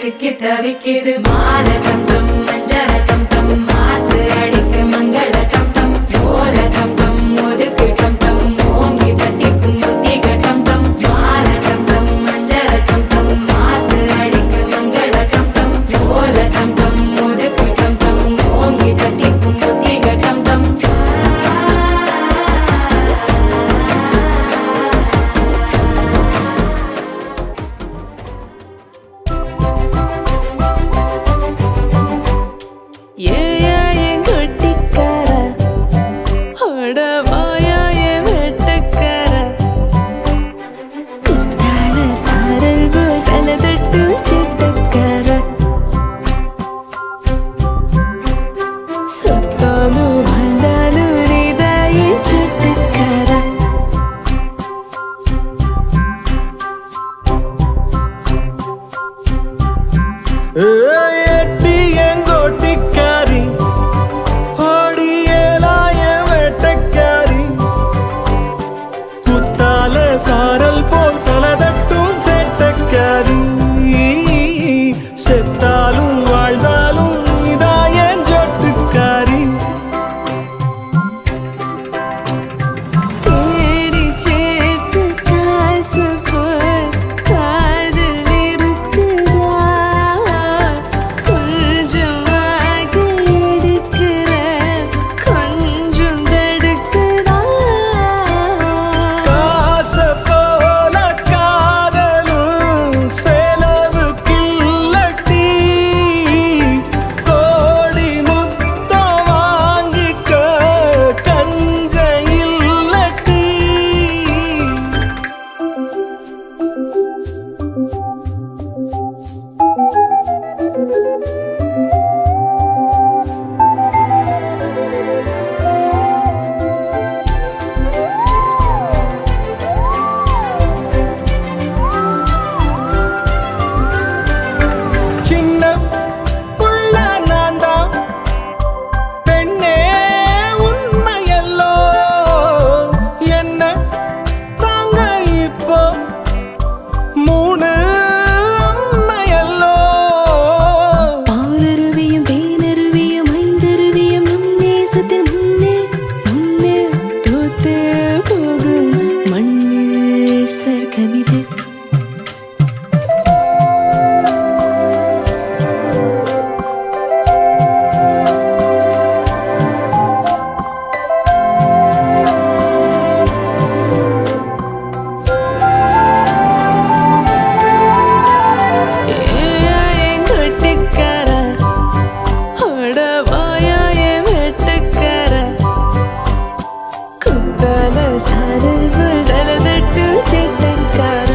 சிக்கி தவிக்கிது மால டம் டம் மஞ்சள டம் டம் மாத்து அடிக்க மங்கள டம் டம் ஓல டம் டம் ஒதுக்கு டம் டம் ஓங்கி தட்டிக்கும் புத்திக டம் டம் மால டம் டம் மஞ்சள டம் டம் மாத்து அடிக்க மங்கள டம் டம் ஓல டம் டம் ஒதுக்கு டம் டம் ஓங்கி தட்டிக்கும் புத்திக டம் டம் सारल बुलदल दट्टू चिट्टक्कार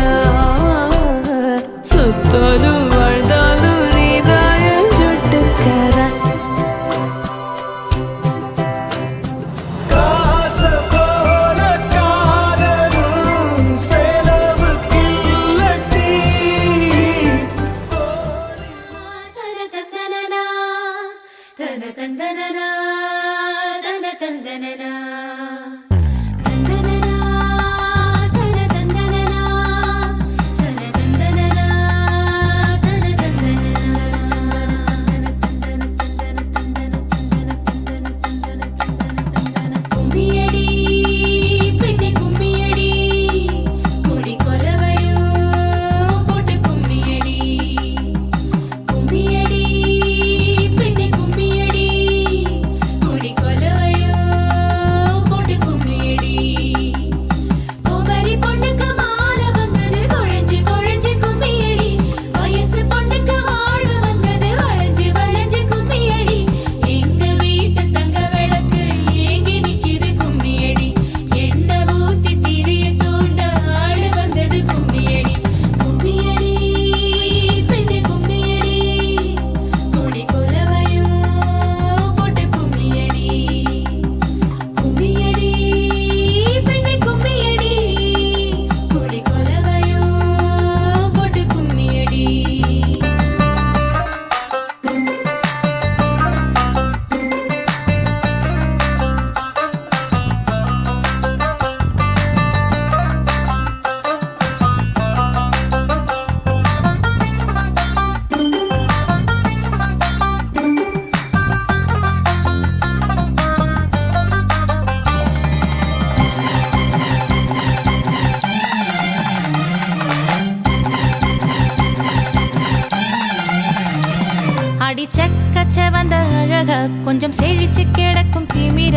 அழக கொஞ்சம் செழிச்சு கிடக்கும் திமிர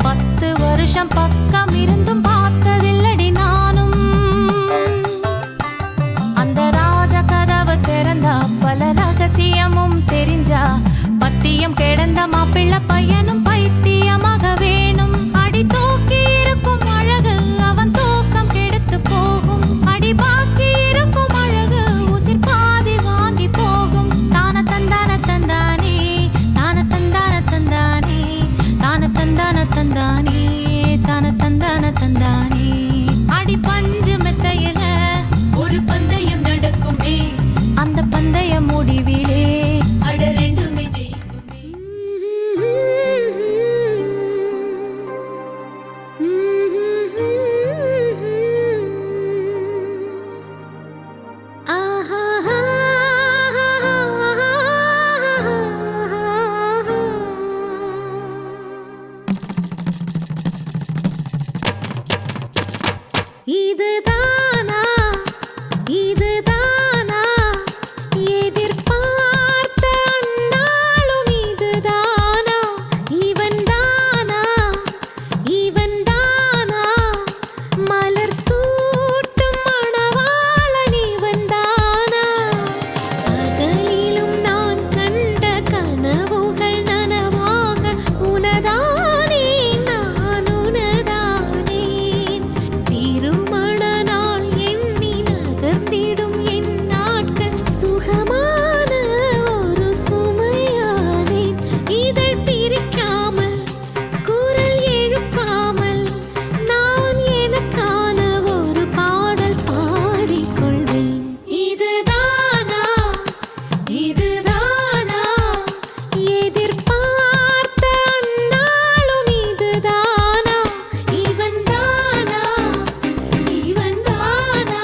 10 வருஷம் பக்கம் இருந்தும் பார்த்ததில்லடி நானும். அந்த ராஜ கதவு திறந்தா பல ரகசியமும் தெரிஞ்சா பத்தியம் கிடந்த மாப்பிள்ள பையனும் பைத்தியமாக வேணும். அடி தூக்கி இருக்கும் அழகு அவன் தூக்கம் கெடுத்து போகும். அடி பாக்கி இருக்கும் அழகு உசிர் பாதி வாங்கி போகும். தான தந்தான தந்தானே தான தந்தான தந்தானே தான தந்தான தந்தானே தான தந்தான தந்தானே. அடி பஞ்சு மெத்தையில ஒரு பந்தயம் நடக்குமே, அந்த பந்தய முடிவிலே அட ரெண்டுமே ஜெயிக்குமே. இதுதானா இதுதானா எதிர்பார்த்த அந்நாளும் இதுதானா இவன்தானா இவன்தானா மலர் சூட்டும் மணவாளன் இவன்தானா. பகலிலும் நான் கண்ட கனவுகள் நனவாக உனதானே நான் உனதானே. திருமண நாள் எண்ணி நகர்ந்திடும் என் நாட்கள் சுகமான ஒரு சுமையானேன். இதழ் பிரிக்காமல் குரல் எழுப்பாமல் நான் எனக்கான ஒரு பாடல் பாடிக்கொள்வேன். இதுதானா இதுதானா எதிர்பார்த்த அந்நாளும் இதுதானா இவன்தானா இவன்தானா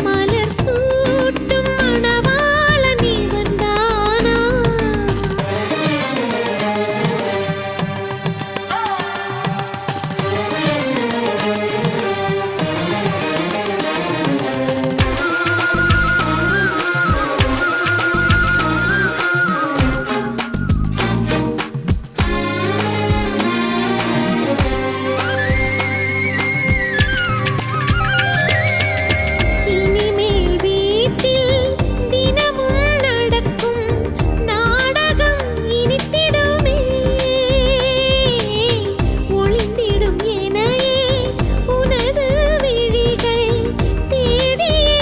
மலர் சூட்டும் மணவாளன் இவன்தானா. இனிமேல் வீட்டில் தினமும் நடக்கும் நாடகம் இனித்திடுமே. ஒளிந்திடும் எனையே உனது விழிகள் தேடியே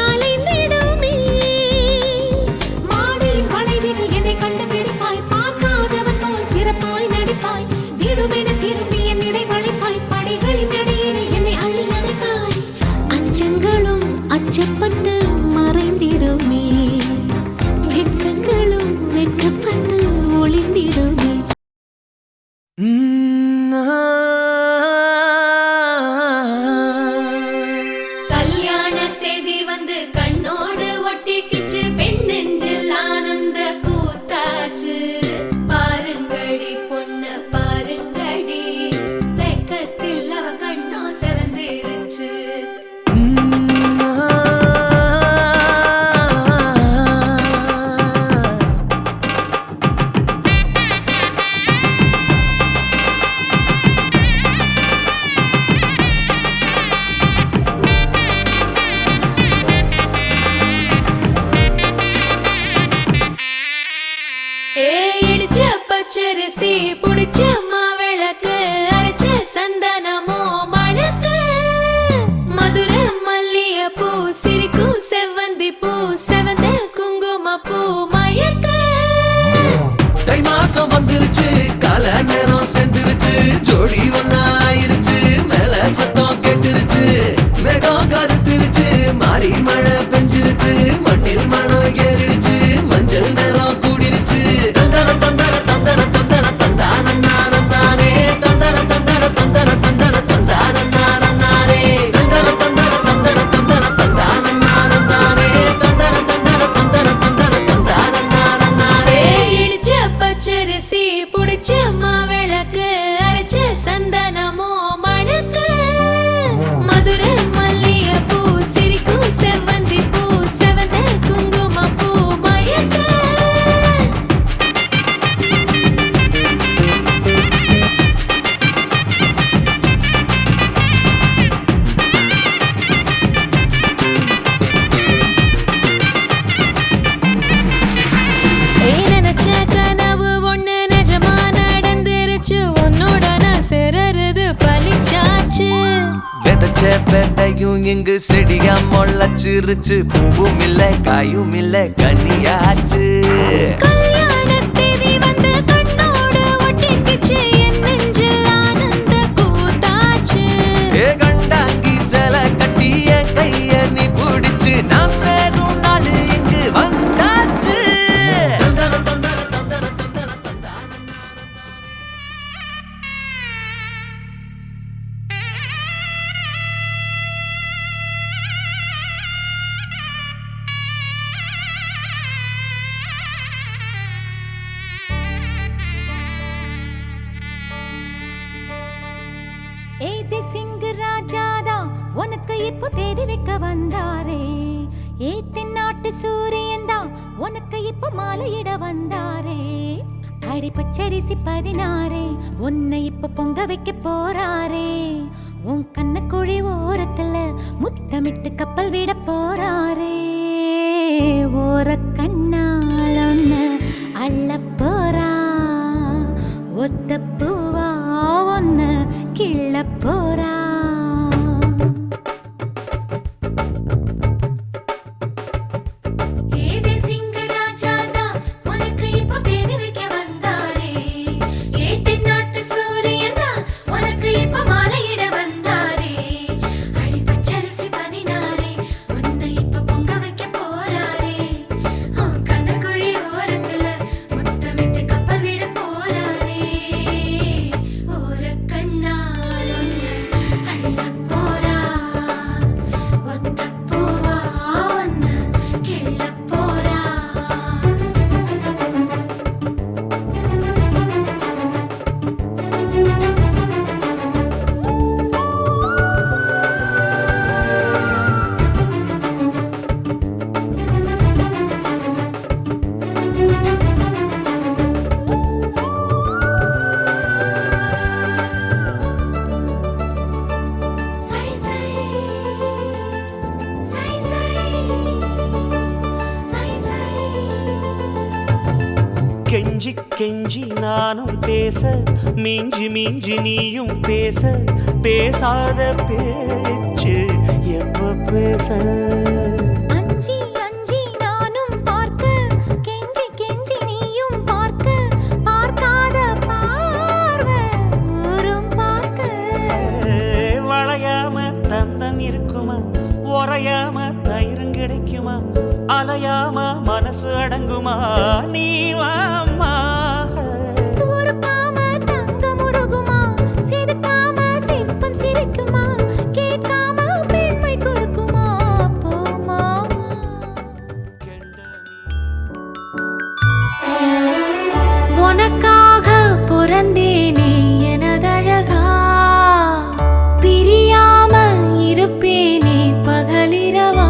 அலைந்திடுமே. மாடியின் வளைவில் என்னை கண்டுபிடிப்பாய், பார்க்காதவன் போல் சிறப்பாய் நடிப்பாய். திடுமென திரும்பி என் இடை வளைப்பாய், படிகளின் அடியில் என்னை அள்ளி அணைப்பாய். அச்சங்களும் அச்சப்பட்டு மறைந்திடுமே, வெட்கங்களும் வெட்கப்பட்டு ஒளிந்திடுமே. கல்யாண தேதி வந்து கண்ணோடு ஒட்டிக்கிச்சு, பெண் நெஞ்சில் ஆனந்த கூத்தாச்சு. பாருங்கடி பொண்ண பாருங்கடி, வெக்கத்தில் அவ கண்ணோ செவந்திருச்சு. இடிச்ச பச்சரிசி புடிச்ச மாவிளக்கு அரைச்ச சந்தனமோ மணக்கு. மதுர மல்லிய பூ சிரிக்கும் செவ்வந்தி பூ செவந்த குங்கும பூ மயக்க. தை மாசம் வந்துருச்சு, கால நேரம் சென்றுருச்சு, ஜோடி ஒன்னாயிருச்சு, மேல சத்தம் கேட்டுருச்சு, மேகம் கருத்துருச்சு, மாறி மழை பெஞ்சிருச்சு, மண்ணில் மனம் ஏறிடுச்சு, மஞ்சள் நேரம் கூடிருச்சு. தந்தர தந்தர தந்தர தந்தர தந்தானே, தந்தர தந்தர தந்தர தந்தர தந்தானே, தந்தர தந்தர தந்தர தந்தர தந்தானே, தந்தர தந்தர தந்தர தந்தர தந்தானே. இடிச்ச பச்சரிசி புடிச்ச மாவிளக்கு அரைச்ச சந்தனமோ மணக்கு. மதுர மல்லிய பூ சிரிக்கும் செவ்வந்தி பூ செவந்த குங்கும பூ பூத்தாச்சு. விதைச்ச விதையும் இங்கு செடியா முளைச்சிருச்சு. பூவும் இல்ல காயும் இல்ல கனியாச்சு. கல்யாணத் தேதி வந்து கண்ணோடு ஒட்டிக்கிச்சு. என் நெஞ்சில் ஆனந்த கூத்தாச்சு. ஏ கண்டாங்கி சில கட்டி என் கைய நீ பிடிச்சு. நாம் சேரும் நாள் இங்கு வந்தாச்சு. தந்தர தந்தர தந்தர தந்தர தந்தான. ஏதி சிங் ராஜாதா உனக்கு இப்போ தேதி வைக்க வந்தாரே. ஏத்தின் சூரியன் தான் உனக்கு இப்போ மாலையிட வந்தாரே. அடி பச்சரிசி 16 உன்னை இப்போ பொங்க வைக்க போறாரே. உன் கண்ண குழி ஓரத்துல முத்தமிட்டு கப்பல் விட போறாரே. ஓர கண்ணால் ஒன்னு அள்ள போறா. ஒத்த பூவா ஒன்னு கிள்ள போறா. ஏதே சிங்க ராஜாதா உனக்கு இப்போ தேதி வைக்க வந்தாரே. ஏத்தின் நாட்டு சூரியன் தான் உனக்கு இப்போ மாலையிட வந்தாரே. அடி பச்சரிசி 16 உன்னை இப்போ பொங்க வைக்க போறாரே. உன் கண்ணக்குழி ஓரத்துல முத்தமிட்டு கப்பல் விட போறாரே. ஓர கண்ணால் ஒன்னு அள்ள போறா. ஒத்த பூவா ஒன்னு கிள்ள போறா. சை சை சை சை சை சை. கெஞ்சி கெஞ்சி நானும் பேச, மிஞ்சி மிஞ்சி நீயும் பேச. பேசாத பேச்சு எப்ப பேச? அஞ்சி அஞ்சி நானும் பார்க்க, கெஞ்சி கெஞ்சி நீயும் பார்க்க. பார்க்காத பார்வை ஊரும் பார்க்க. வளையாம தந்தம் இருக்குமா? உறையாம தயிரும் கிடைக்குமா? அலையாம மனசு அடங்குமா? நீ வாம்மா. உருப்பாம தங்கம் உருகுமா? செதுக்காம சிற்பம் சிரிக்குமா? கேட்காம பெண்மை கொடுக்குமா? போமா. உனக்காக பிறந்தேனே எனதழகா. பிரியாம இருப்பேனே பகலிரவா.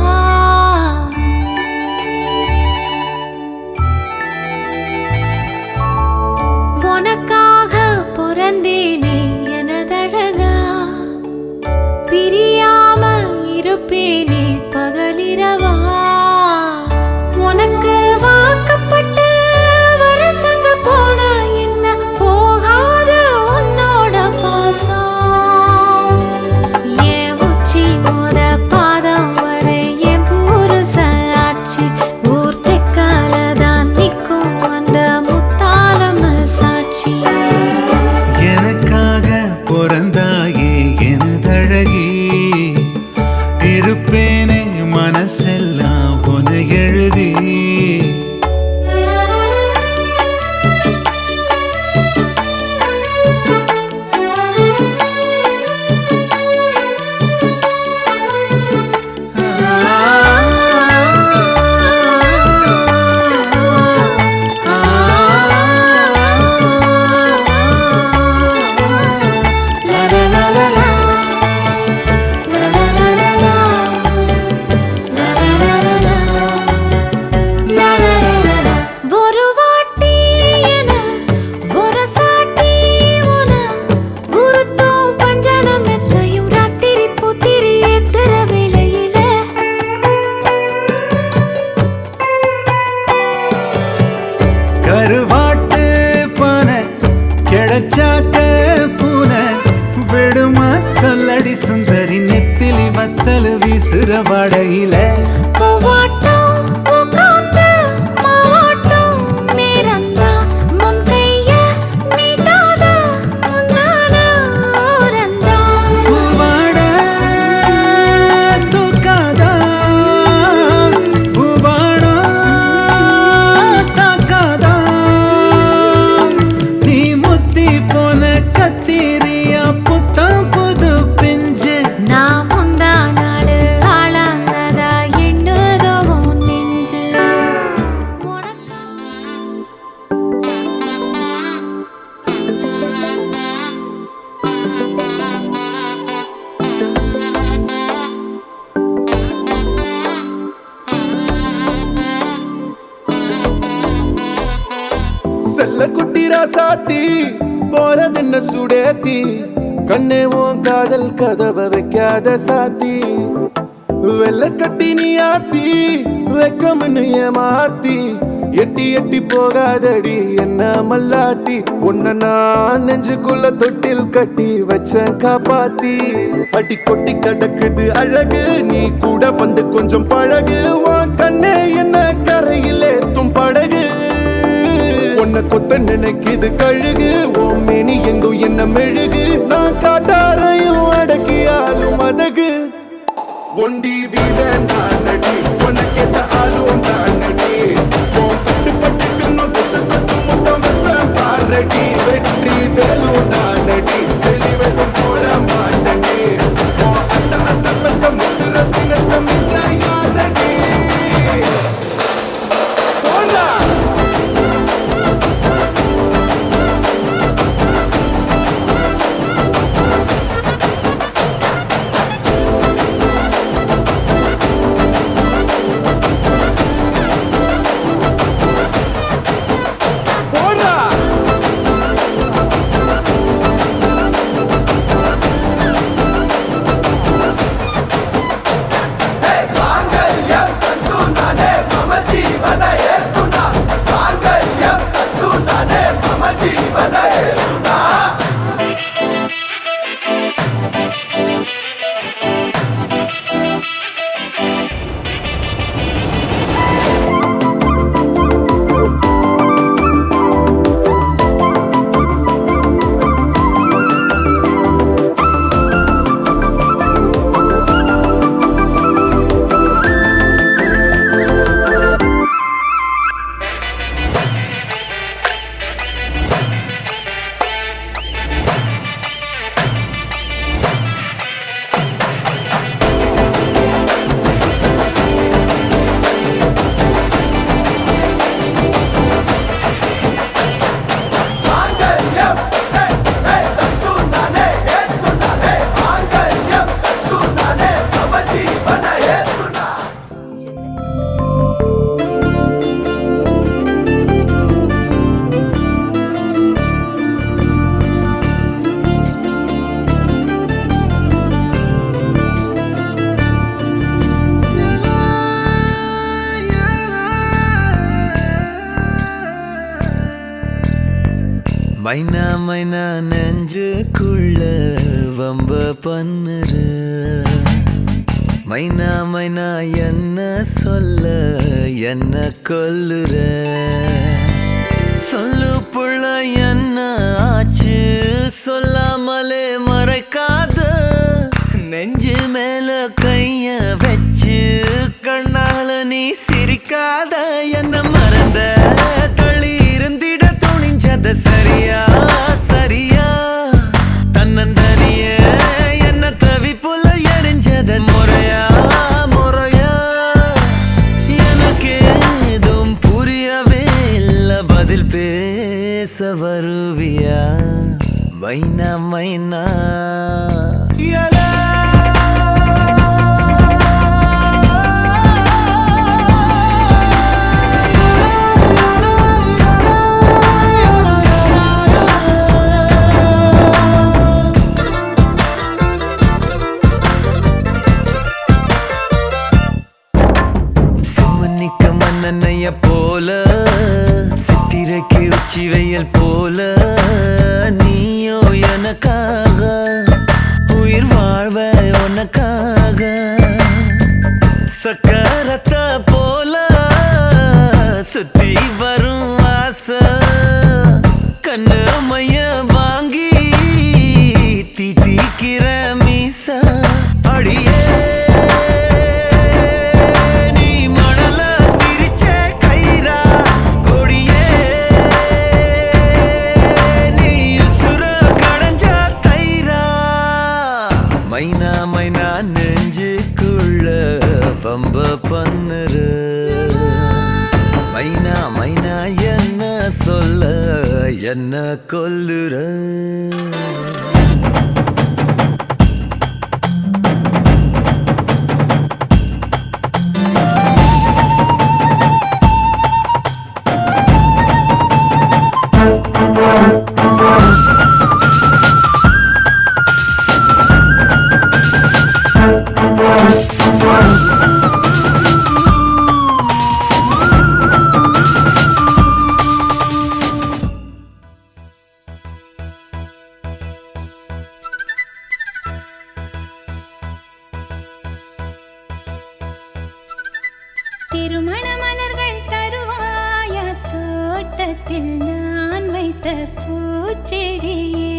வீசுற வடையில பூவாட்டம் உட்கார்ந்து மாவாட்டம் நேரந்தான் முன் கைய நீட்டாத முன்னால ஓரந்தான் பூவாட தூக்காதா பூவாடா தாக்காதா நீ முத்தி போன கத்திரியா புத்தம் புது பிஞ்சு நான் முந்தா நாள் ஆளானதா எண்ணுதோ உன் நெஞ்சு உனக்கா செல்ல குட்டி ராசாத்தி போறதென்ன சுடேத்தி கண்ணே உன் காதல் கதவை வைக்காத சாத்தி வெள்ள கட்டி நீ ஆத்தி வெக்கம்னு ஏமாத்தி எட்டி எட்டி போகாதடி என்ன மல்லாட்டி உன்ன நான் நெஞ்சுக்குள்ள தொட்டில் கட்டி வச்ச காப்பாத்தி அடி கொட்டி கிடக்குது அழகு நீ கூட வந்து கொஞ்சம் பழகு உன் கண்ணே என்ன கரையில் ஏத்தும் படகு உன்னை கொத்த நினைக்குது கழுகு ஓ மேனி எங்கும் என்ன மெழுகு நான் காட்டாரையும் அடக்கியாலும் அதகு ஒண்டி வீட நான் நடி உனக்கேத்த ஆளும் நான் நடி உன் பட்டு பட்டுக்கணும் தொட்டு தொட்டு முத்தம் வைப்பேன் பாரடி வெற்றி வேலும் நான் நடி வெளிவசம் போட மாட்டடி உன் அத்த அத்த பத்த முத்துர தினத்த மிச்ச யாரடி போடா போடா மைனா மைனா நெஞ்சுக்குள்ள வம்ப பண்ணுற மைனா மைனா என்ன சொல்ல என்ன கொல்லுற சொல்லு புள்ள என்ன ஆச்சு சொல்லாமலே மறைக்காத நெஞ்சு மேல கைய வச்சு கண்ணால நீ சிரிக்காத என்ன மறந்த தள்ளி இருந்திட துணிஞ்சத சரியா சரியா தன்னந்தனிய என்ன தவிப்புல எரிஞ்சத முறையா முறையா எனக்கு ஏதும் புரியவே இல்ல பதில் பேச வருவியா மைனா மைனா மன்னனைய போல சித்திரைக்கு உச்சி வெயில் போல நீயோ எனக்காக உயிர் வாழ்வ உனக்காக வம்ப பண்ணுற மைனா மைனா என்ன சொல்ல என்ன கொல்லுற திருமண மலர்கள் தருவாயா தோட்டத்தில் நான் வைத்த பூச்செடியே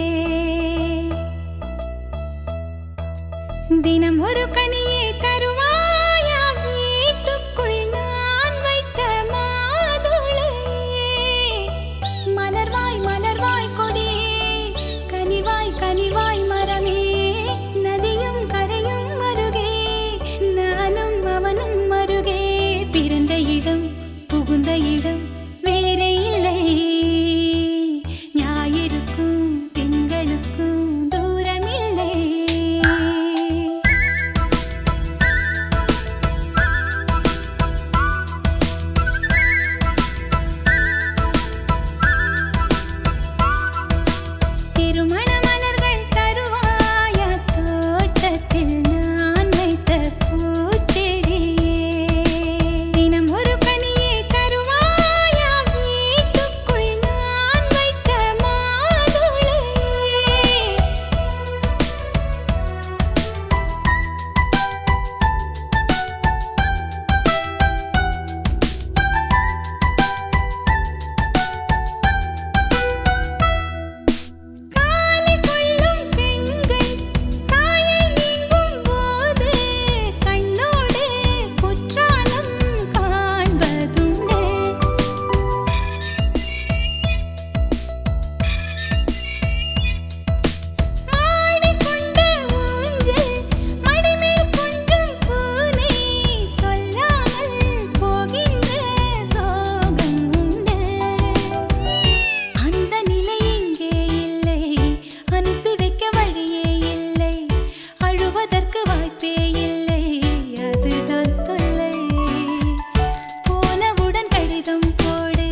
தினம் ஒரு கனியை தருவாயா வீட்டுக்குள் நான் வைத்த மாதுளையே மலர்வாய் மலர்வாய் கொடியே கனிவாய் கனிவாய் மரமே நதியும் கரையும் அருகே நானும் அவனும் அருகே பிறந்த இடம் புகுந்த இடம் வேறே இல்லை ஞாயிறுக்கும் திங்களுக்கும் தூரமில்லை திருமண மலர்கள் தருவாயா தோட்டத்தில் நான் வைத்த பூச்செடியே தினம் ஒரு கனியை தருவாயா வீட்டுக்குள் நான் வைத்த மாதுளையே காலை கொள்ளும் பெண்கள் தாயை நீங்கும் போது கண்ணோடு குற்றாலம் காண்பதுண்டு ஆடிக்கொண்ட ஊஞ்சல் மடிமேல் கொஞ்சம் பூனை சொல்லாமல் போகின்ற சோகம் உண்டு அந்த நிலை இங்கே இல்லை அனுப்பி வைக்க வழியே இல்லை அழுவதற்கு வாய்ப்பே இல்லை அதுதான் தொல்லை போனவுடன் கடிதம் போடு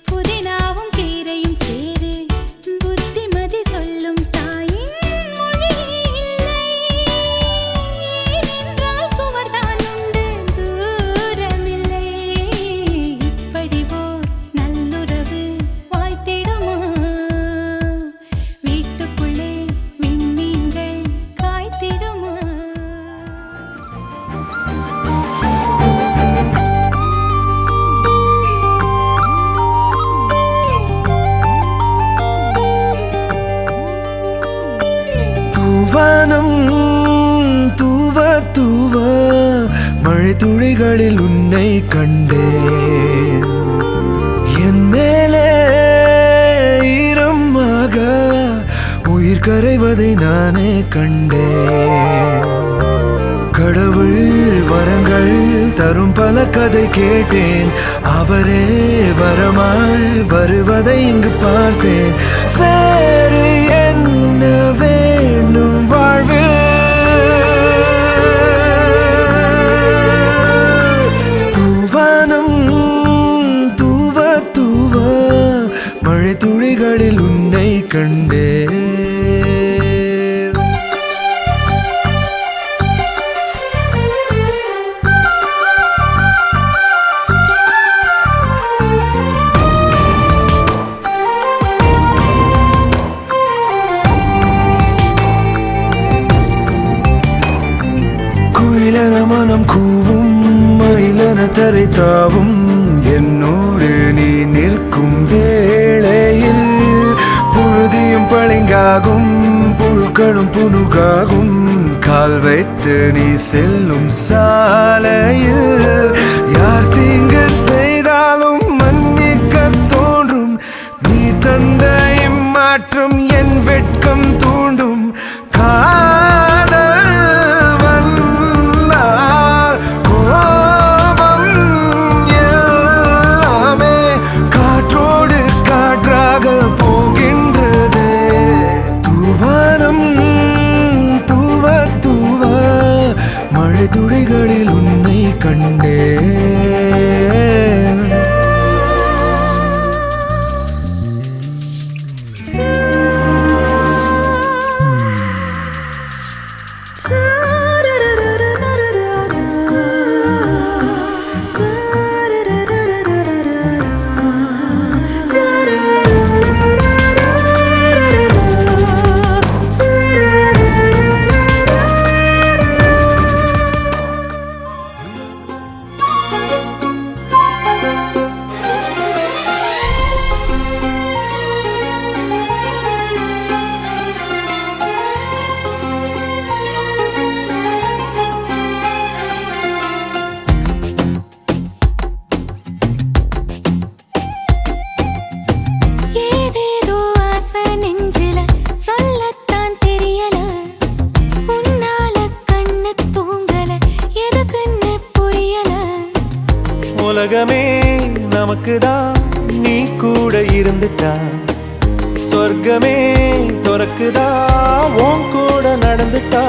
புதினாவும் கீரையும் சேரு புத்திமதி சொல்லும் தாயின் மொழி இல்லை ஏனென்றால் சுவர்தான் உண்டு தூரமில்லை இப்படி ஓர் நல்லுறவு வாய்த்திடுமா வீட்டுக்குள்ளே விண்மீன்கள் காய்த்திடுமா தூவானம் தூவ தூவ மழை துளிகளில் உன்னை கண்டேன் என் மேலே ஈரமாக உயிர் கரைவதை நானே கண்டேன் கடவுள் வரங்கள் தரும் பல கதை கேட்டேன் அவரே வரமாய் வருவதை இங்கு பார்த்தேன் வேறு என்ன வேண்டும் வாழ்வில் தூவானம் தூவ தூவ மழை துளிகளில் உன்னை கண்டேன் குயிலென மனம் கூவும் மயிலென தரை தாவும் என்னோடு நீ நிற்கும் வேளையில் புழுதியும் பளிங்காகும் புழுக்களும் புனுகாகும் கால் வைத்து நீ செல்லும் சாலையில் யார் தீங்கு செய்தாலும் மன்னிக்க தோன்றும் நீ தந்த இம்மாற்றம் என் வெட்கம் தூண்டும் காதல் வந்தால் உலகமே நமக்குதான் நீ கூட இருந்துட்டா சொர்க்கமே துறக்குதா உன் கூட நடந்துட்டா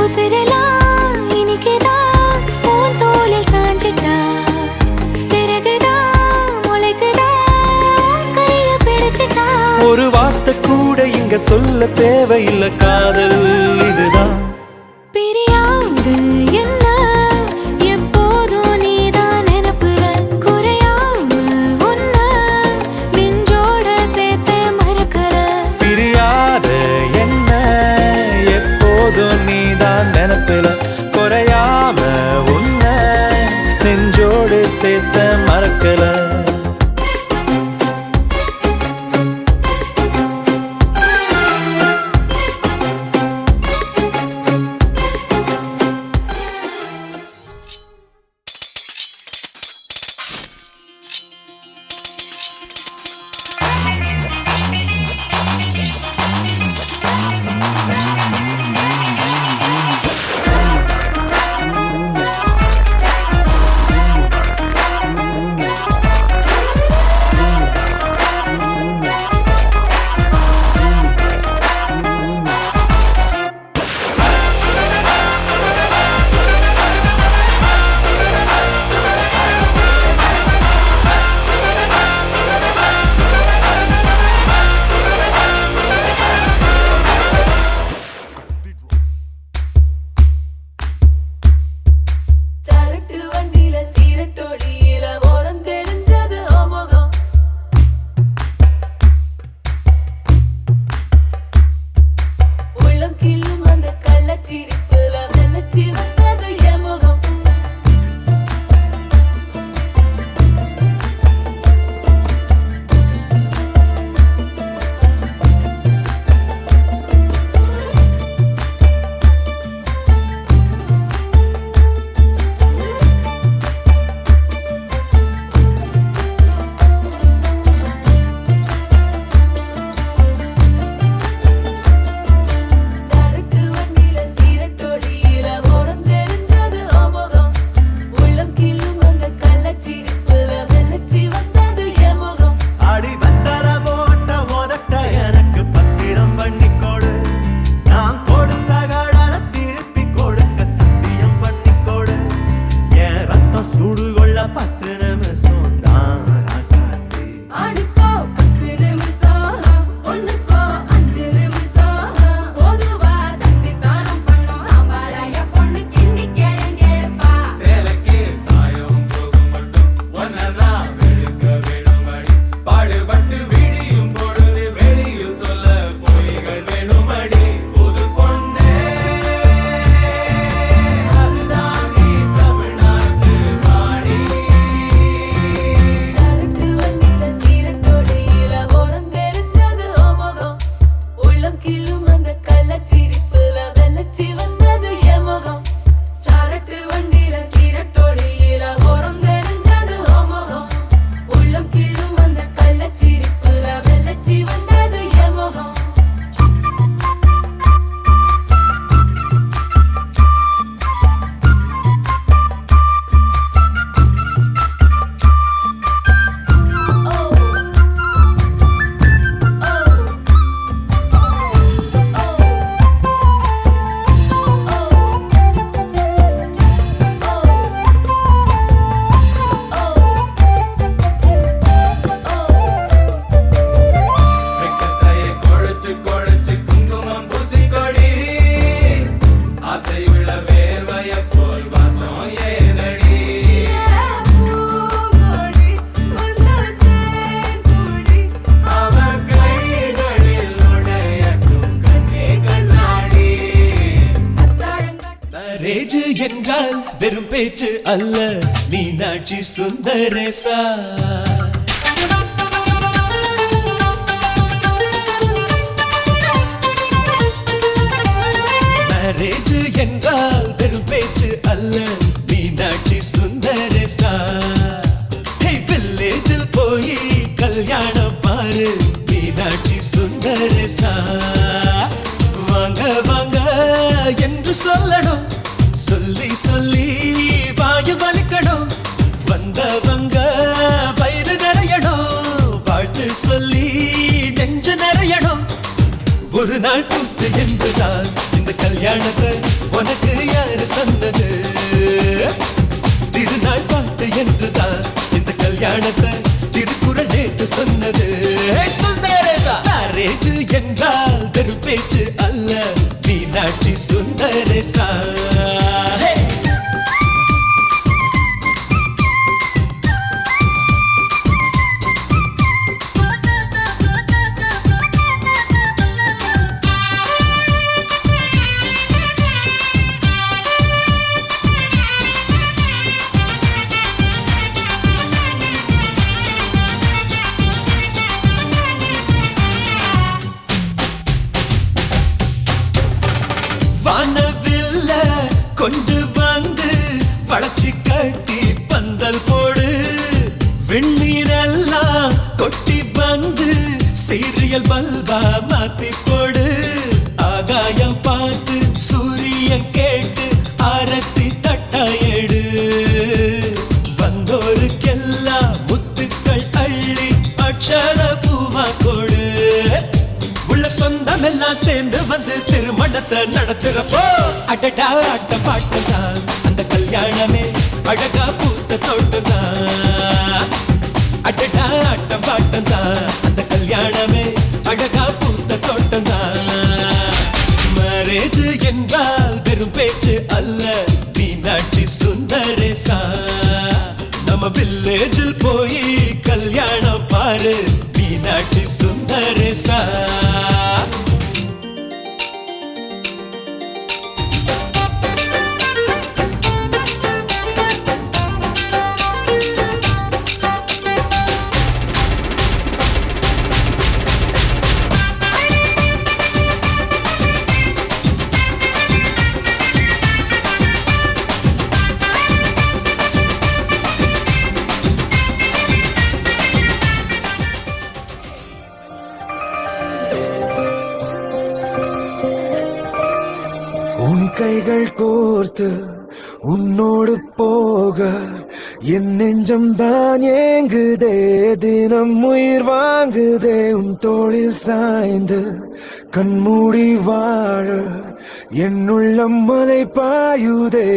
உசிரெல்லாம் இனிக்குதான் உன் தோளில் சாஞ்சிட்டா சிறகுதான் முளைக்குதான் கைய பிடிச்சிட்டா ஒரு வார்த்தை கூட இங்க சொல்ல தேவையில்லை காதல் இதுதான் பிரியாது என்ன எப்போதும் நீதான் நினைப்புல குறையாம உன்ன நெஞ்சோட சேர்த்து மறக்கற பிரியாத என்ன எப்போதும் நீதான் நினைப்பில குறையாம உன்ன நெஞ்சோடு சேர்த்த மறக்கல சரட்டு வண்டியில சீரட்டோடியில ஓரம் தெரிஞ்சது ஓமுகம் உள்ளம் கிள்ளும் அந்த கள்ளச்சிரிப்புல வெள்ளச்சி வந்தது என் முகம் சரட்டு வண்டியில சீரட்டோடியில ஓரம் தெரிஞ்சது ஓமுகம் உள்ளம் கிள்ளும் அந்த கள்ளச்சிரிப்புல வெள்ளச்சி வந்தது என் முகம் அடி வந்தல போட்ட உதட்ட எனக்கு பத்திரம் பண்ணிக்கொடு நான் கொடுத்த கடனை திருப்பி கொடுக்க சத்தியம் பண்ணிக்கொடு என் ரத்தம் சூடு கொள்ள 10 நிமிஷம் தான் ராசாத்தி ஆடுக்கோ 10 நிமிஷம் ஒண்ணுக்கோ 5 நிமிஷம் பொதுவா சண்டித்தானம் பண்ணோம் ஆம்பளைய பொண்ணு கிண்டி கேளுங்கேப்பா சேலைக்கு சாயம் போகும் மட்டும் ஒன்னதான் வெளுக்க வேணுமடி பாடுபட்டு விடியும் பொழுது வெளியில் சொல்ல பொய்கள் வேணுமடி புது பொண்ணே அதுதான் நீ தமிழ்நாட்டு வாடி சரட்டு வண்டியில சீரட்டோடியில ஓரம் தெரிஞ்சது ஓமுகம் உள்ளம் கிள்ளும் அந்த கள்ளச்சிரிப்புல வெள்ளச்சி வந்தது என் முகம் சரட்டு வண்டியில சீரட்டோடியில ஓரம் தெரிஞ்சது ஓமுகம் உள்ளம் கிள்ளும் அந்த கள்ளச்சிரிப்புல வெள்ளச்சி வந்தது என் முகம் வெக்கத்தைய கொழைச்சு கொழைச்சு குங்குமம் பூசிக்கொடி ஆசையுள்ள வேர்வைய போல் வாசம் ஏதடி பூங்கொடி வந்ததேன் கொடி அவ கைகளில் நுழையட்டும் கண்ணே கண்ணாடி தாழங்கட்ட மேரேஜ் என்றால் வெறும் பேச்சு அல்ல மீனாட்சி சுந்தரேசா மேரேஜ் என்றால் வெறும் பேச்சு அல்ல மீனாட்சி சுந்தரேசா வில்லேஜில் போய் கல்யாணம் பாரு மீனாட்சி சுந்தரேசா வாங்க வாங்க என்று சொல்லணும் சொல்லி சொல்லி வாயு வலிக்கணும் திருநாள் கூத்து என்றுதான் இந்த கல்யாணத்தை உனக்கு யாரு சொன்னது? திருநாள் பாட்டு என்றுதான் இந்த கல்யாணத்தை திருக்குறள் நேற்று சொன்னது. மேரேஜ் என்றால் வெறும் பேச்சு அல்ல, மீனாட்சி சுந்தரேசா. வானவில்ல கொண்டு வந்து வளர்ச்சி கட்டி பந்தல் போடு, வெண்ணீரெல்லாம் கொட்டி வந்து சீரியல் பல்பா மாத்தி போடு. ஆகாயம் பார்த்து சூரியன் கேட்டு ஆரத்தி தட்டாயடு, வந்தோருக்கெல்லாம் முத்துக்கள் அள்ளி அட்சர பூவா கொடு. உள்ள சொந்தம் எல்லாம் சேர்ந்து வந்து திருமணத்தை நடத்துறப்போ அடடா ஆட்ட பாட்டுதான் அந்த கல்யாணமே அழகா பூத்த தோட்டம்தான். அடடா ஆட்ட பாட்டுதான் அந்த கல்யாணமே அழகா பூத்த தோட்டம்தான். மேரேஜ் என்றால் வெறும் பேச்சு அல்ல, மீனாட்சி சுந்தரேசா. நம்ம வில்லேஜில் போய் கல்யாணம் பாரு, மீனாட்சி சுந்தரேசா. உன் கைகள் கோர்த்து உன்னோடு போக என் நெஞ்சம் தான் ஏங்குதே, தினம் உயிர் வாங்குதே. உன் தோளில் சாய்ந்து கண்மூடி வாழ என் உள்ளம் மலை பாயுதே,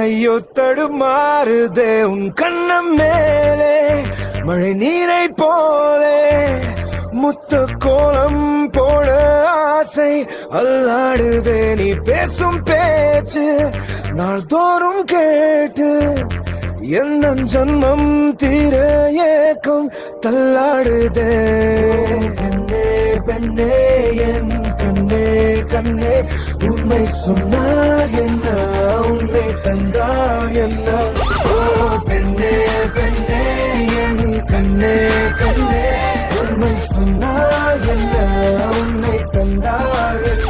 ஐயோ தடுமாறுதே. உன் கண்ணம் மேலே மழை நீரை போலே முத்த கோலம் போட ஆசை அல்லாடுதே. நீ பேசும் பேச்சு நாள்தோறும் கேட்டு எந்த ஜன்மம் தீர ஏக்கம் தள்ளாடுதே. பெண்ணே பெண்ணே என் கண்ணே கண்ணே, உண்மை சொன்னால் என்ன உண்மை தந்தால் என்ன? ஓ பெண்ணே பெண்ணே என் கண்ணே கண்ணே, உண்மை சொன்னால் என்ன உண்மை தந்தால் என்ன?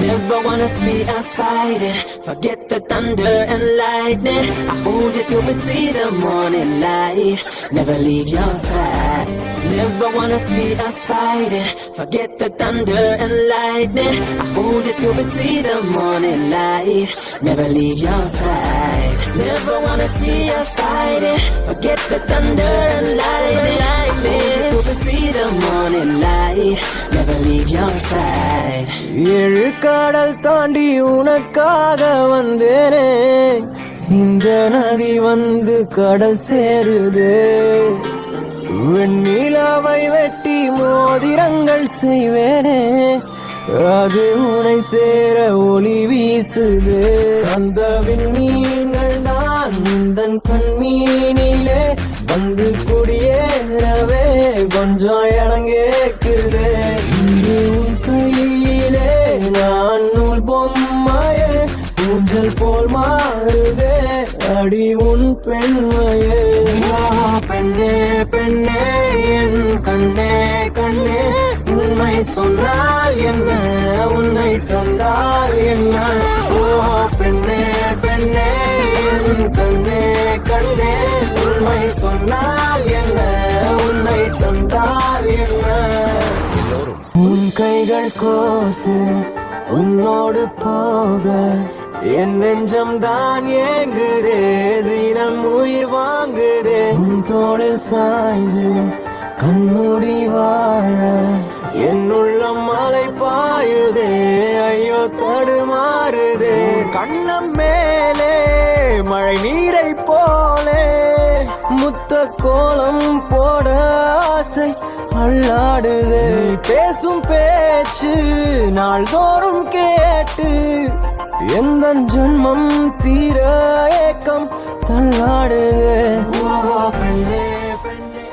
Never wanna see us fighting. Forget the thunder and lightning. I hold you till we see the morning light. Never leave your side. Never wanna see us fighting. Forget the thunder and lightning. I hold you till we see the morning light. Never leave your side. Never wanna see us fighting. Forget the thunder and lightning. I hold you till we see the morning light. Never leave your side. ஏழு கடல் தாண்டி உனக்காக வந்தேனே, இந்த நதி வந்து கடல் சேருதே. வெண்ணிலாவை வெட்டி மோதிரங்கள் செய்வேனே, அது உனை சேர ஒளி வீசுதே. அந்த விண்மீன்கள் தான் உந்தன் கண்மீனிலே வந்து குடியேறவே கொஞ்சம் இடம் கேக்குதே. இன்று உன் கையிலே நான் நூல் பொம்மையே, ஊஞ்சல் போல் மாறுதே அடி உன் பெண்மையே. பெண்ணே பெண்ணே பெண்ணே என் கண்ணே கண்ணே உண்மை சொன்னால் என்ன உன்னை தந்தால் என்ன ஓ பெண்ணே பெண்ணே என் கண்ணே கண்ணே உண்மை சொன்னால் என்ன உன்னை தந்தால் என்ன உன் கைகள் கோர்த்து உன்னோடு போக என் நெஞ்சம் தான் ஏங்குதே தினம் உயிர் வாங்குதே உன் தோளில் சாய்ந்து கண்மூடி வாழ என் உள்ளம் மலை பாயுதே ஐயோ தடுமாறுதே கண்ணம் மேலே மழை நீரை போலே முத்த கோலம் போட ஆசை அள்ளாடுதே பேசும் பேச்சு நாள்தோறும் கேட்டு எந்த ஜன்மம் தீர ஏக்கம் தள்ளாடுதே ஓ பெண்ணே பெண்ணே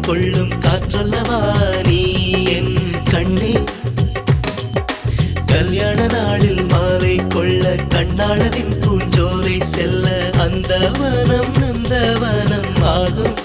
கொள்ளும் காற்றல்லவா நீ என் கண்ணே கல்யாண நாளில் மாலை கொள்ள கண்ணாளரின் பூஞ்சோலை செல்ல அந்த வனம் நந்தவனம் ஆகும்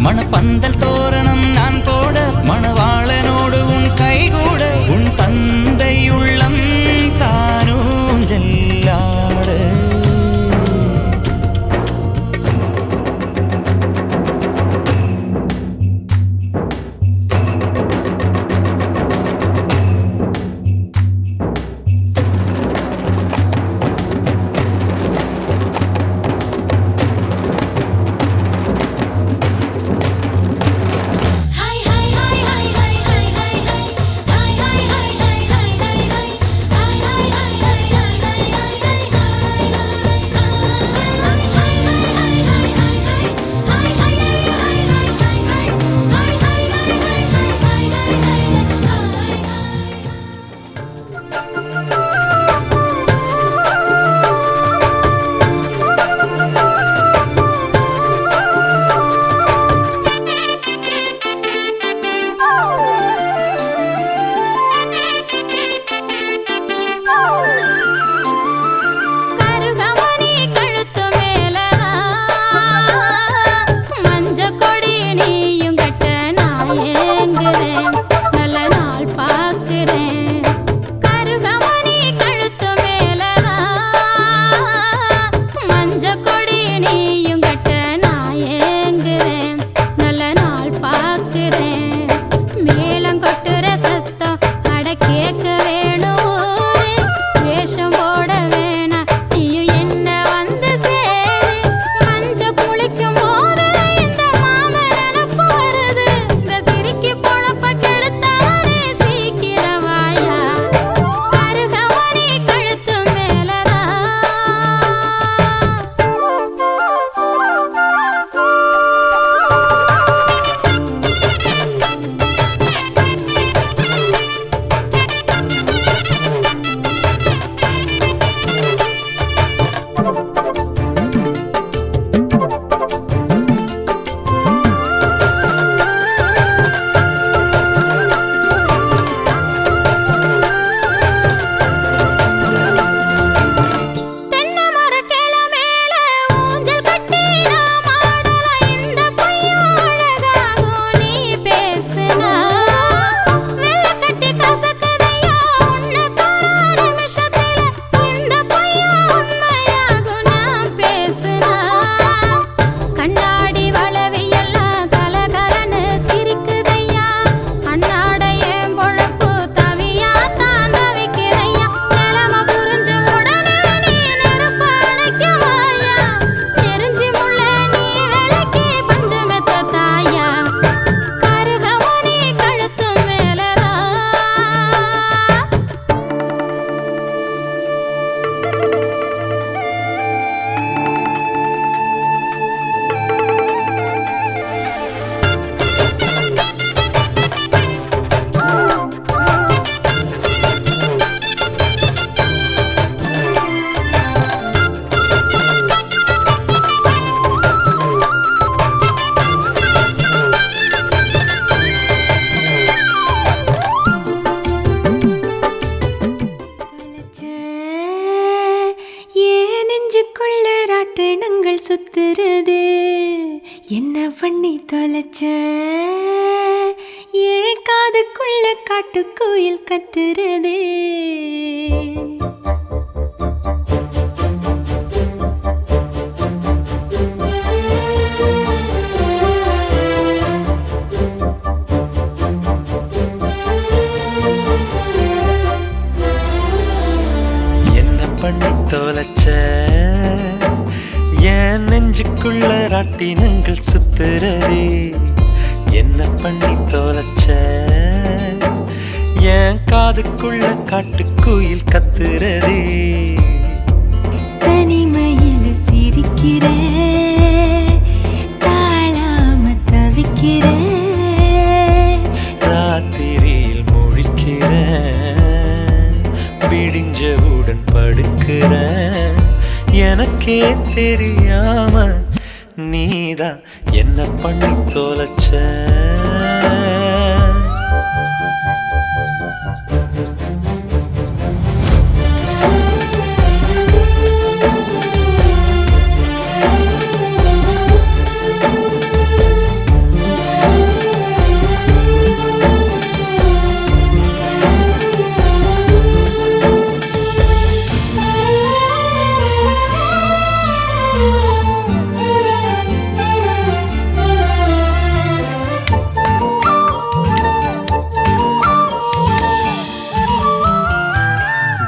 மணப்பந்தல் தோரணம் நான் போட மணவாளனோடு உன் கைகூட உன் தந்தை உள்ளம் தானும் ஜல்லாட நெஞ்சுக்குள்ள ராட்டினங்கள் சுத்துறது என்ன பண்ணி தொலைச்ச ஏன் காதுக்குள்ள காட்டுக்குயில் கத்துறதே பண்ணி தோலச்ச என் நெஞ்சுக்குள்ள ராட்டினங்கள் சுத்துறதே என்ன பண்ணி தோலச்ச என் காதுக்குள்ள காட்டுக்குயில் கத்துறதே தனிமையில சிரிக்கிற தாழாம தவிக்கிற ராத்திரியில் முழிக்கிற விடிஞ்சவுடன் படுக்கிற எனக்கே தெரியாம நீதான் என்ன பண்ணி தோலச்ச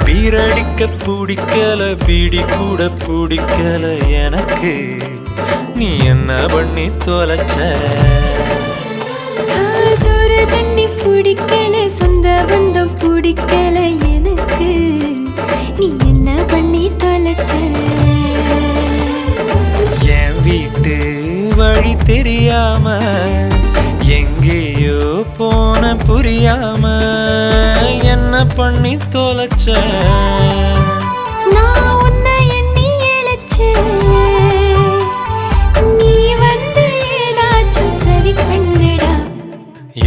பீரடிக்க பிடிக்கல பீடி கூட பிடிக்கல எனக்கு நீ என்ன பண்ணி தொலைச்ச சோறு தண்ணி பிடிக்கல சொந்த பந்தம் பிடிக்கல எனக்கு நீ என்ன பண்ணி தொலைச்ச என் வீட்டு வழி தெரியாம எங்கேயோ போன புரியாம என்ன பண்ணி தொலைச்ச நான் உன்னை எண்ணி இழைச்சேன் நீ வந்து ஏதாச்சும் சரி பண்ணுடா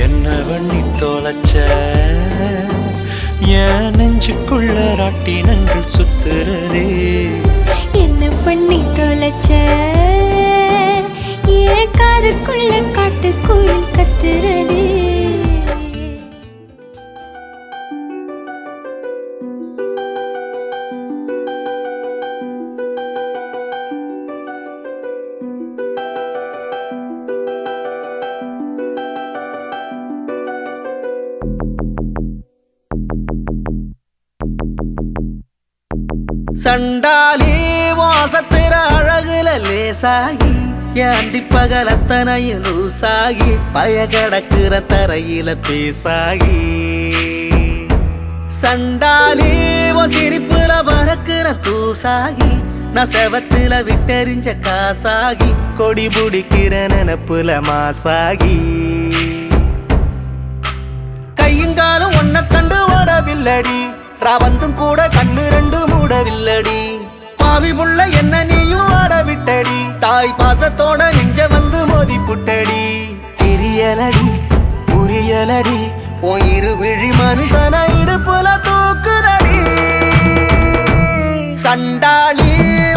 என்ன பண்ணி தொலைச்ச என் நெஞ்சுக்குள்ள ராட்டினங்கள் சுத்துறதே என்ன பண்ணி தொலைச்ச ஏன் காதுக்குள்ள காட்டுக்குயில் கத்துறதே சண்டாலி வாசத்திர அழகுல லேசாகி ஏந்தி பகலத்தனையும் லூசாகி பய கடக்குற தரையில பேசாகி சண்டாலி சிரிப்புல பறக்குற தூசாகி நான் செவத்துல விட்டெறிஞ்ச காசாகி கொடி பிடிக்கிற நினப்புல மாசாகி கையுங்காலும் ஒன்ன கண்டு ஓடவில்லடி ராவந்தும் கூட கண்ணு ரெண்டு மூடவில்லடி பாவி புள்ள என்ன நீயும் ஆட விட்டடி தாய் பாசத்தோட நெஞ்ச வந்து மோதி புட்டடி தெரியலடி புரியலடி உன் இருவிழி மனுஷன இடுப்புல தூக்குறடி சண்டாளி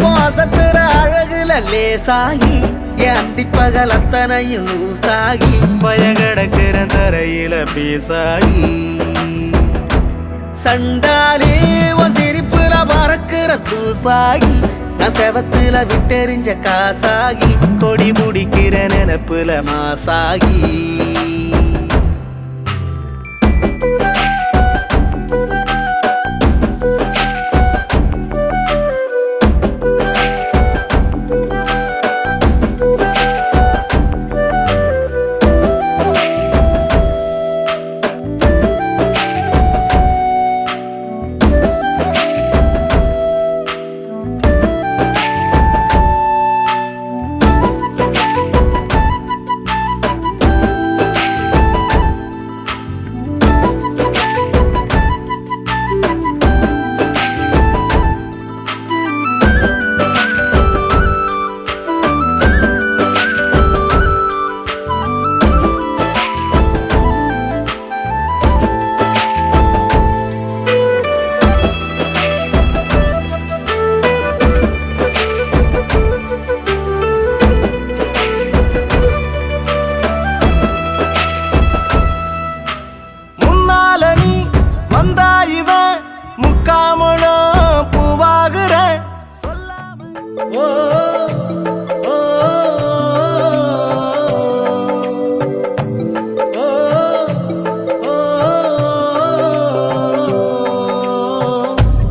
மோசத்துற அழகுல லேசாகி என் அந்திப்பகல் அத்தனையும் லூசாகி பயகடக்கிற தரையில பேசாகி சண்டாலி சிரிப்புல பறக்குற தூசாகி நான் செவத்துல விட்டெறிஞ்ச காசாகி கொடி பிடிக்கிற நினப்புல மாசாகி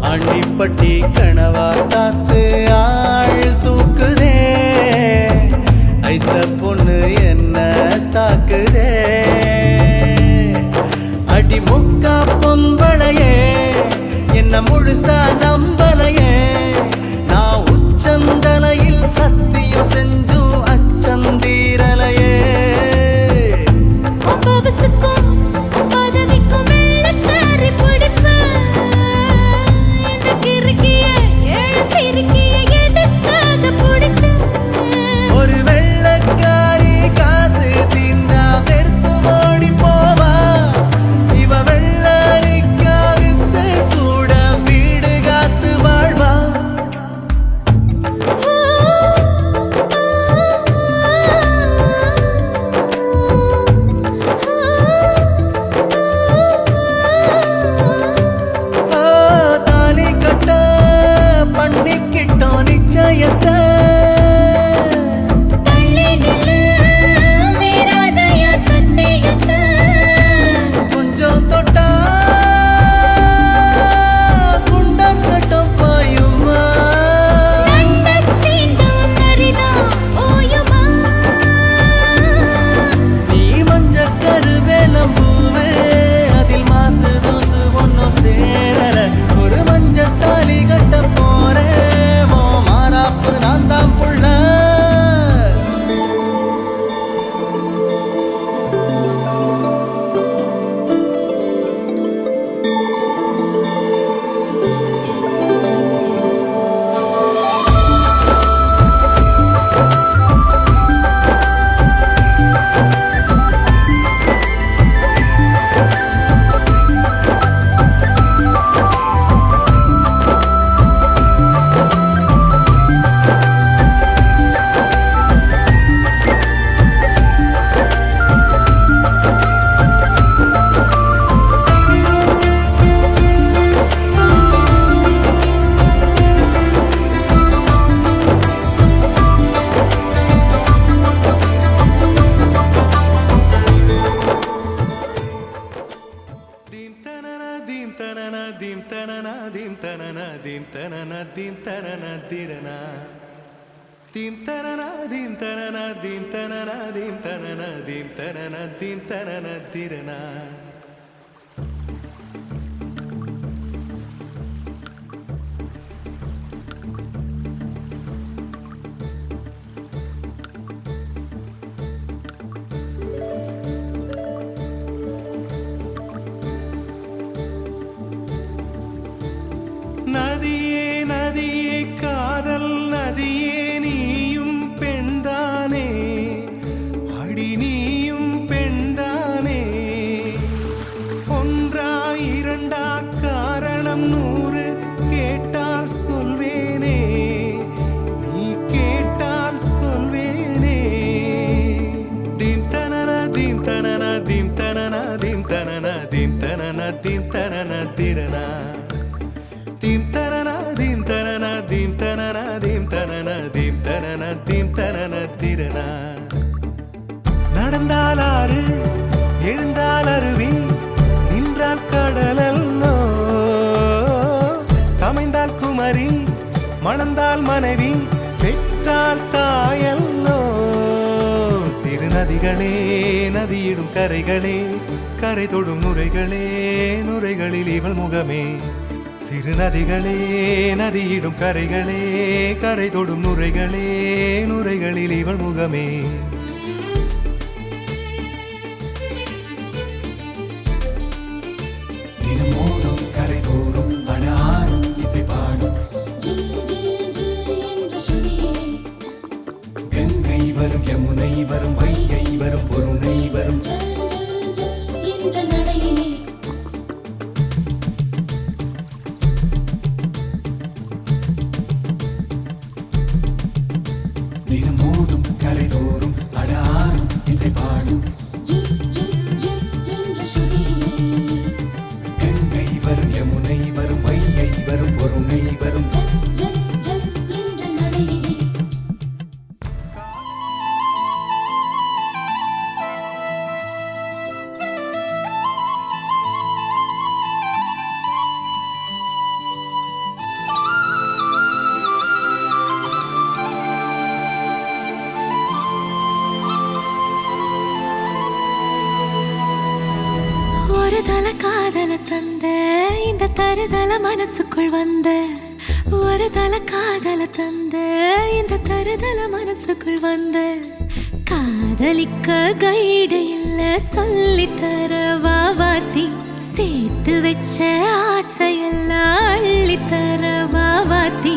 ஆண்டிப்பட்டி கனவா காத்து ஆள் தூக்குதே ஐத்த பொண்ணு என்ன தாக்குதே அடி முக்கா பொம்பளையே என்ன முழுசா நம்பலையே நான் உச்சந்தலையில் சத்தியம் செஞ்சும் அச்சந்தீரலையே ஒன்பதுக்கும் பதவிக்கும் வெள்ளக்காரி பிடிப்பேன் எனக்கு இருக்கிய ஏழு சிறுக்கிய எதுக்காக பிடிச்சேன் ஒரு வெள்ளக்காரி காசு தீந்தா வெறுத்து ஓடி போவா இவ வெள்ளரிக்கா வித்து கூட வீடு காத்து வாழ்வா தாலி கட்ட பண்ணிக்கிட்டோம் நிச்சயத்தை தள்ளி நில்லு மீறாதய சத்தியத்தை கொஞ்சம் தொட்டா குண்டம் சட்டம் பாயுமா நண்டச்சீண்டும் நரிதான் ஓயுமா நீ மஞ்ச கருவேலம்பூவே அதில் மாசு தூசு ஒன்னும் சேரல ஒரு மஞ்ச தாலி கட்ட போறேன் மோ மாறாப்பு நான் தான் புள்ள நதியே நதியே காதல் நதியே நீயும் பெண்தானே அடி நீயும் பெண்தானே ஒன்றா இரண்டா காரணம் 100 கேட்டால் சொல்வேனே நீ கேட்டால் சொல்வேனே தீம் தனன தீம் தனன தீம் தனன தீம் தனன தீம் தனன தீம் தனன திரனா தீம் தனன தீம் தனன தீம் தனன தீம் தனன தீம் தனன தீம் தனன திரனா நடந்தால் ஆறு எழுந்தால் அருவி நின்றால் கடலல்லோ சமைந்தால் குமரி மணந்தால் மனைவி பெற்றால் தாயல்லோ சிறு நதிகளே நதியிடும் கரைகளே கரை தொடும் நுரைகளே நுரைகளில் இவள் முகமே சிறு நதிகளே நதியிடும் கரைகளே கரை தொடும் நுரைகளே நுரைகளில் இவள் முகமே தினமோதும் கரை தோறும் அடாரும் இசை பாடும் ஜில் ஜில் ஜில் என்ற சுதியிலே கங்கை வரும் யமுனை வரும் வைகை வரும் பொருணை வரும் ஜல் ஜல் ஜல் என்ற நடையிலே தினமோதும் கரை தோறும் அடாரும் இசை பாடும் ஜில் ஜில் ஜில் என்ற சுதியிலே கங்கை வரும் யமுனை வரும் வைகை வரும் பொருணை வரும் ஜல் ஜல் ஜல் என்ற நடையிலே தந்த இந்த தருதல மனசுக்குள் வந்த ஒரு தல காதல தந்த இந்த தருதல மனசுக்குள் வந்த காதலிக்க கைடு இல்ல சொல்லித்தர வாவாத்தி சேர்த்து வச்ச ஆசையெல்லாம் அள்ளித்தர வாவாத்தி